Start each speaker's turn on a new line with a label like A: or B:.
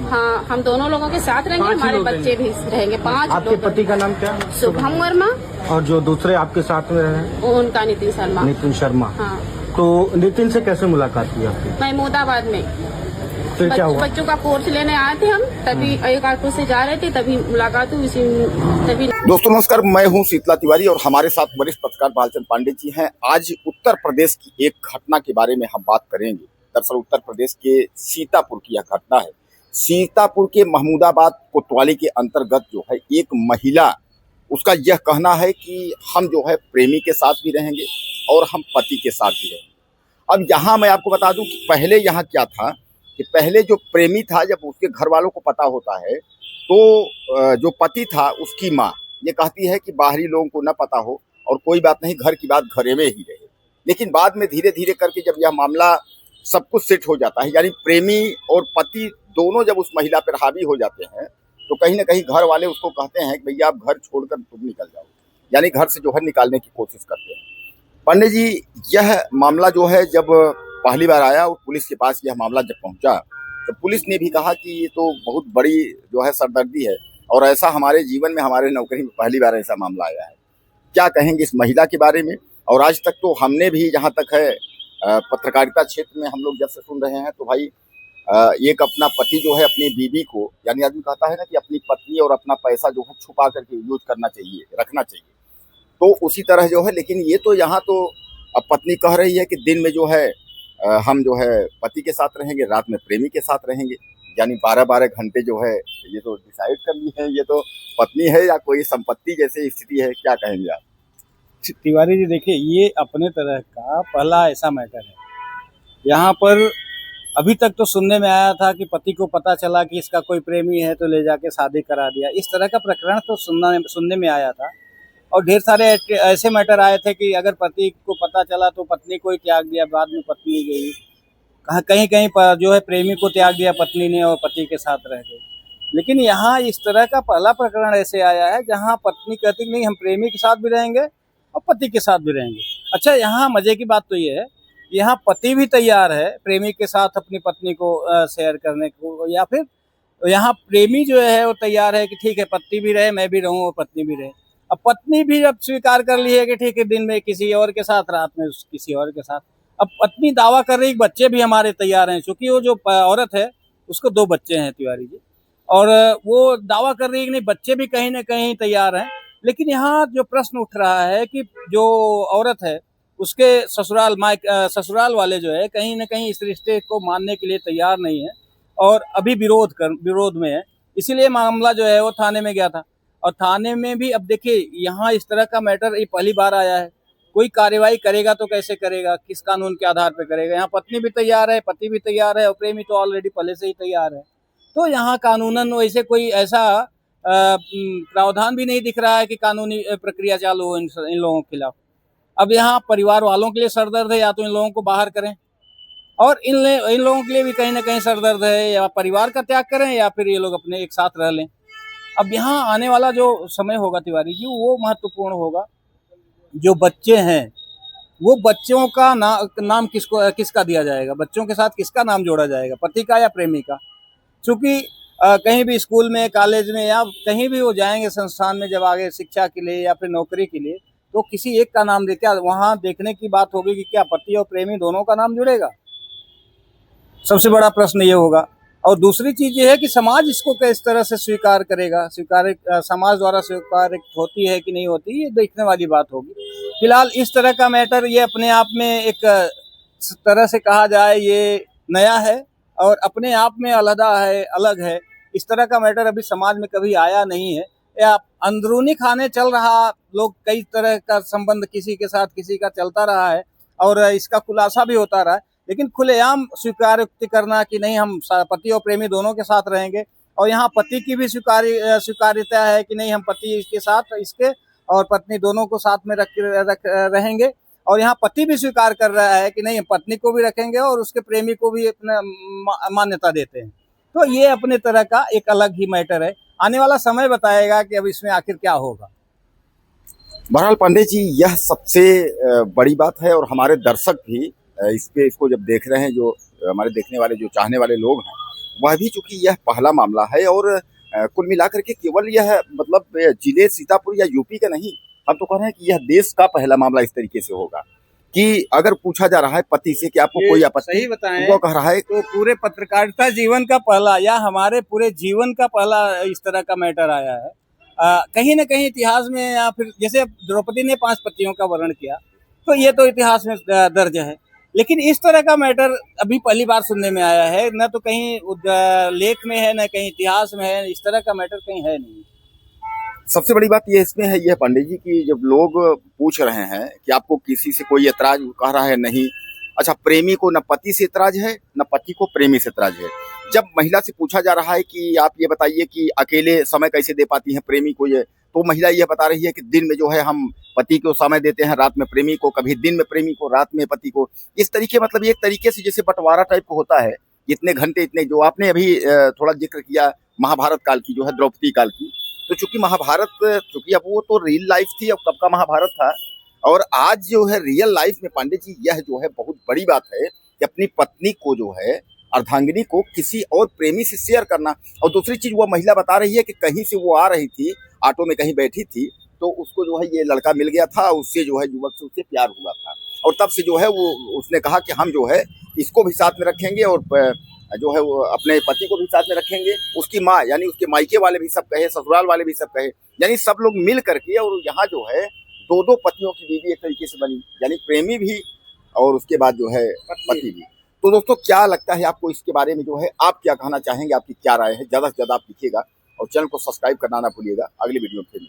A: हाँ, हम दोनों लोगों के साथ रहेंगे, हमारे बच्चे भी रहेंगे, 5
B: आपके
A: लोग।
B: पति का नाम क्या?
A: शुभम वर्मा।
B: और जो दूसरे आपके साथ में रहे?
A: उनका नितिन शर्मा।
B: नितिन शर्मा।
A: हाँ।
B: तो नितिन से कैसे मुलाकात की आपकी?
A: महमूदाबाद में
B: फिर क्या हुआ?
A: बच्चों का कोर्स लेने आए थे हम, तभी एक ऑटो से जा रहे थे, तभी मुलाकात हुई। तभी
C: दोस्तों नमस्कार, मैं हूं शीतला तिवारी और हमारे साथ वरिष्ठ पत्रकार भालचंद पांडे जी हैं। आज उत्तर प्रदेश की एक घटना के बारे में हम बात करेंगे। दरअसल उत्तर प्रदेश के सीतापुर की यह घटना है। सीतापुर के महमूदाबाद कोतवाली के अंतर्गत जो है एक महिला, उसका यह कहना है कि हम जो है प्रेमी के साथ भी रहेंगे और हम पति के साथ भी रहेंगे। अब यहाँ मैं आपको बता दूं कि पहले यहाँ क्या था कि पहले जो प्रेमी था, जब उसके घर वालों को पता होता है तो जो पति था उसकी माँ ये कहती है कि बाहरी लोगों को न पता हो और कोई बात नहीं, घर की बात घरे में ही रहे। लेकिन बाद में धीरे धीरे करके जब यह मामला सब कुछ सेट हो जाता है, यानी प्रेमी और पति दोनों जब उस महिला पर हावी हो जाते हैं, तो कहीं ना कहीं घर वाले उसको कहते हैं कि भैया आप घर छोड़कर तुम निकल जाओ, यानी घर से जो है निकालने की कोशिश करते हैं। पांडे जी, यह मामला जो है जब पहली बार आया और पुलिस के पास यह मामला जब पहुंचा, तो पुलिस ने भी कहा कि ये तो बहुत बड़ी जो है सरदर्दी है और ऐसा हमारे जीवन में, हमारे नौकरी में पहली बार ऐसा मामला आया है। क्या कहेंगे इस महिला के बारे में? और आज तक तो हमने भी, जहाँ तक है पत्रकारिता क्षेत्र में हम लोग जब से सुन रहे हैं, तो भाई एक अपना पति जो है अपनी बीवी को, यानी आदमी कहता है ना कि अपनी पत्नी और अपना पैसा जो है छुपा करके यूज करना चाहिए, रखना चाहिए, तो उसी तरह जो है। लेकिन ये तो यहाँ तो अब पत्नी कह रही है कि दिन में जो है हम जो है पति के साथ रहेंगे, रात में प्रेमी के साथ रहेंगे, यानी 12-12 घंटे जो है। ये तो डिसाइड कर ली है, ये तो पत्नी है या कोई संपत्ति जैसी स्थिति है, क्या कहेंगे आप?
D: तिवारी जी, देखिए, ये अपने तरह का पहला ऐसा मैटर है। यहाँ पर अभी तक तो सुनने में आया था कि पति को पता चला कि इसका कोई प्रेमी है तो ले जाके शादी करा दिया, इस तरह का प्रकरण तो सुनने में आया था। और ढेर सारे ऐसे मैटर आए थे कि अगर पति को पता चला तो पत्नी को ही त्याग दिया, बाद में पत्नी गई, कहीं कहीं पर जो है प्रेमी को त्याग दिया पत्नी ने और पति के साथ रह गई। लेकिन यहाँ इस तरह का पहला प्रकरण ऐसे आया है जहाँ पत्नी कहती कि नहीं, हम प्रेमी के साथ भी रहेंगे और पति के साथ भी रहेंगे। अच्छा, यहाँ मजे की बात तो ये है, यहाँ पति भी तैयार है प्रेमी के साथ अपनी पत्नी को शेयर करने को, या फिर यहाँ प्रेमी जो है वो तैयार है कि ठीक है पति भी रहे, मैं भी रहूं और पत्नी भी रहे। अब पत्नी भी अब स्वीकार कर ली है कि ठीक है दिन में किसी और के साथ, रात में किसी और के साथ। अब पत्नी दावा कर रही, बच्चे भी हमारे तैयार हैं, क्योंकि वो जो औरत है उसको 2 बच्चे हैं तिवारी जी, और वो दावा कर रही है कि नहीं, बच्चे भी कहीं ना कहीं तैयार हैं। लेकिन यहाँ जो प्रश्न उठ रहा है कि जो औरत है उसके ससुराल वाले जो है कहीं ना कहीं इस रिश्ते को मानने के लिए तैयार नहीं है और अभी विरोध में है। इसीलिए मामला जो है वो थाने में गया था, और थाने में भी अब देखिए यहाँ इस तरह का मैटर ये पहली बार आया है। कोई कार्रवाई करेगा तो कैसे करेगा, किस कानून के आधार पर करेगा? यहाँ पत्नी भी तैयार है, पति भी तैयार है और प्रेमी तो ऑलरेडी पहले से ही तैयार है। तो यहाँ कानूनन वैसे कोई ऐसा प्रावधान भी नहीं दिख रहा है कि कानूनी प्रक्रिया चालू हो इन लोगों के खिलाफ। अब यहाँ परिवार वालों के लिए सरदर्द है, या तो इन लोगों को बाहर करें, और इन लोगों के लिए भी कहीं ना कहीं सरदर्द है, या परिवार का त्याग करें या फिर ये लोग अपने एक साथ रह लें। अब यहाँ आने वाला जो समय होगा तिवारी जी, वो महत्वपूर्ण होगा। जो बच्चे हैं वो बच्चों का नाम किसका दिया जाएगा, बच्चों के साथ किसका नाम जोड़ा जाएगा, पति का या प्रेमी का? क्योंकि कहीं भी स्कूल में, कॉलेज में या कहीं भी वो जाएंगे संस्थान में, जब आगे शिक्षा के लिए या फिर नौकरी के लिए, तो किसी एक का नाम क्या वहाँ देखने की बात होगी कि क्या पति और प्रेमी दोनों का नाम जुड़ेगा? सबसे बड़ा प्रश्न ये होगा। और दूसरी चीज ये है कि समाज इसको किस तरह से स्वीकार करेगा, समाज द्वारा स्वीकार होती है कि नहीं होती, ये देखने वाली बात होगी। फिलहाल इस तरह का मैटर ये अपने आप में एक तरह से कहा जाए ये नया है और अपने आप में अलग है। इस तरह का मैटर अभी समाज में कभी आया नहीं है, या अंदरूनी खाने चल रहा, लोग कई तरह का संबंध किसी के साथ किसी का चलता रहा है और इसका खुलासा भी होता रहा है। लेकिन खुलेआम स्वीकार करना कि नहीं, हम पति और प्रेमी दोनों के साथ रहेंगे, और यहाँ पति की भी स्वीकार्यता है कि नहीं, हम पति के साथ इसके और पत्नी दोनों को साथ में रख रहेंगे, और यहाँ पति भी स्वीकार कर रहा है कि नहीं, पत्नी को भी रखेंगे और उसके प्रेमी को भी अपना मान्यता देते हैं। तो ये अपने तरह का एक अलग ही मैटर है। आने वाला समय बताएगा कि अब इसमें आखिर क्या होगा।
C: बहरहाल पांडे जी, यह सबसे बड़ी बात है, और हमारे दर्शक भी इसको जब देख रहे हैं, जो हमारे देखने वाले, जो चाहने वाले लोग हैं, वह भी चूंकि यह पहला मामला है और कुल मिलाकर के केवल यह मतलब जिले सीतापुर या यूपी का नहीं, हम तो कह रहे हैं कि यह देश का पहला मामला इस तरीके से होगा कि अगर पूछा जा रहा है पति से कि आपको कोई आपत्ति,
D: सही बताएं,
C: वो कह रहा है
D: तो पूरे पत्रकारिता जीवन का पहला या हमारे पूरे जीवन का पहला इस तरह का मैटर आया है। कहीं न कहीं इतिहास में, या फिर जैसे द्रौपदी ने 5 पतियों का वर्णन किया, तो ये तो इतिहास में दर्ज है, लेकिन इस तरह का मैटर अभी पहली बार सुनने में आया है। न तो कहीं लेख में है, न कहीं इतिहास में है, इस तरह का मैटर कहीं है नहीं।
C: सबसे बड़ी बात ये इसमें है, यह पंडित जी की जब लोग पूछ रहे हैं कि आपको किसी से कोई ऐतराज, कह रहा है नहीं। अच्छा, प्रेमी को न पति से ऐतराज है न पति को प्रेमी से ऐतराज है। जब महिला से पूछा जा रहा है कि आप ये बताइए कि अकेले समय कैसे दे पाती हैं प्रेमी को, ये तो महिला ये बता रही है कि दिन में जो है हम पति को समय देते हैं, रात में प्रेमी को, कभी दिन में प्रेमी को, रात में पति को। इस तरीके मतलब एक तरीके से जैसे बंटवारा टाइप को होता है, इतने घंटे इतने, जो आपने अभी थोड़ा जिक्र किया महाभारत काल की, जो है द्रौपदी काल की, तो चूंकि महाभारत, चूंकि अब वो तो रियल लाइफ थी, अब कब का महाभारत था। और आज जो है रियल लाइफ में पांडे जी, यह जो है बहुत बड़ी बात है कि अपनी पत्नी को जो है अर्धांगिनी को किसी और प्रेमी से शेयर करना। और दूसरी चीज वो महिला बता रही है कि कहीं से वो आ रही थी, ऑटो में कहीं बैठी थी, तो उसको जो है ये लड़का मिल गया था, उससे जो है युवक से उससे प्यार हुआ था, और तब से जो है वो उसने कहा कि हम जो है इसको भी साथ में रखेंगे और जो है वो अपने पति को भी साथ में रखेंगे। उसकी माँ यानी उसके मायके वाले भी सब कहे, ससुराल वाले भी सब कहे, यानी सब लोग मिल करके, और यहाँ जो है 2-2 पतियों की बीवी एक तरीके से बनी, यानी प्रेमी भी और उसके बाद जो है पति भी। तो दोस्तों, क्या लगता है आपको इसके बारे में, जो है आप क्या कहना चाहेंगे, आपकी क्या राय है? ज़्यादा से ज़्यादा आप लिखिएगा और चैनल को सब्सक्राइब करना ना भूलिएगा। अगली वीडियो में फिर